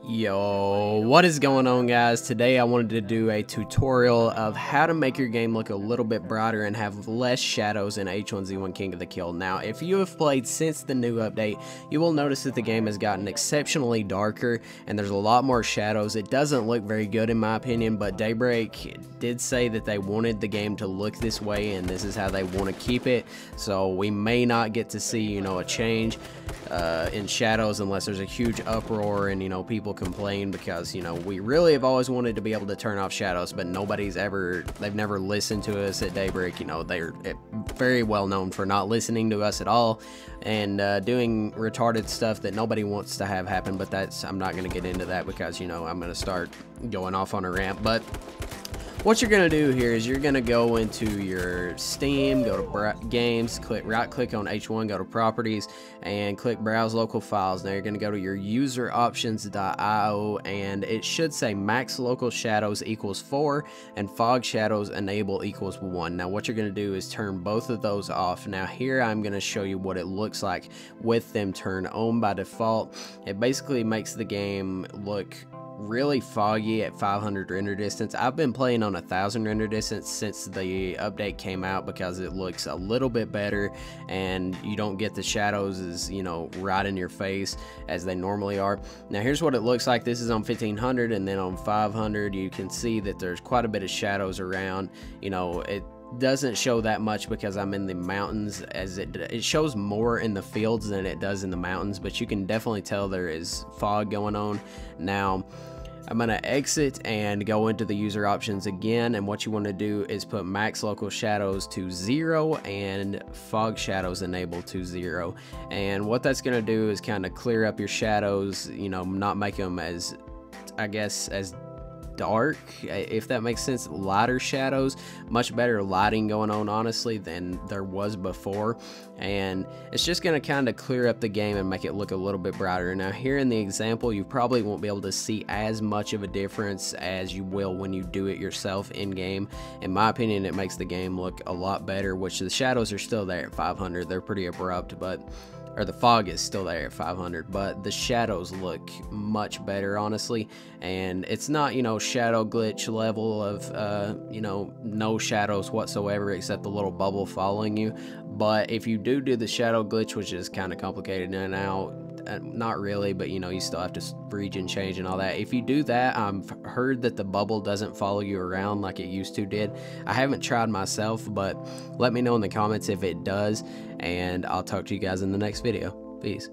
Yo, what is going on, guys? Today I wanted to do a tutorial of how to make your game look a little bit brighter and have less shadows in H1Z1 King of the Kill. Now, if you have played since the new update, you will notice that the game has gotten exceptionally darker and there's a lot more shadows. It doesn't look very good in my opinion, but Daybreak did say that they wanted the game to look this way and this is how they want to keep it. So we may not get to see, a change in shadows unless there's a huge uproar and, people complain, because we really have always wanted to be able to turn off shadows, but they've never listened to us at Daybreak. They're very well known for not listening to us at all and doing retarded stuff that nobody wants to have happen. But I'm not going to get into that because I'm going to start going off on a rant. But what you're going to do here is you're going to go into your Steam, go to Games, right click on H1, go to Properties, and click Browse Local Files. Now you're going to go to your user options.io, and it should say max local shadows equals 4 and fog shadows enable equals 1. Now what you're going to do is turn both of those off. Now here I'm going to show you what it looks like with them turned on by default. It basically makes the game look really foggy at 500 render distance. I've been playing on 1000 render distance since the update came out because it looks a little bit better and you don't get the shadows as right in your face as they normally are. Now here's what it looks like. This is on 1500, and then on 500 you can see that there's quite a bit of shadows around. It doesn't show that much because I'm in the mountains, as it shows more in the fields than it does in the mountains, but you can definitely tell there is fog going on. Now I'm going to exit and go into the user options again, and what you want to do is put max local shadows to 0 and fog shadows enabled to 0. And what that's going to do is kind of clear up your shadows, not make them as dark, if that makes sense. Lighter shadows, much better lighting going on honestly than there was before, and it's just going to kind of clear up the game and make it look a little bit brighter. Now here in the example you probably won't be able to see as much of a difference as you will when you do it yourself in game. In my opinion, it makes the game look a lot better, which the shadows are still there at 500. They're pretty abrupt, or the fog is still there at 500, but the shadows look much better honestly, and it's not shadow glitch level of no shadows whatsoever except the little bubble following you. But if you do the shadow glitch, which is kind of complicated now, not really, but you still have to region change and all that. If you do that, I've heard that the bubble doesn't follow you around like it used to did. I haven't tried myself, but let me know in the comments if it does, and I'll talk to you guys in the next video. Peace.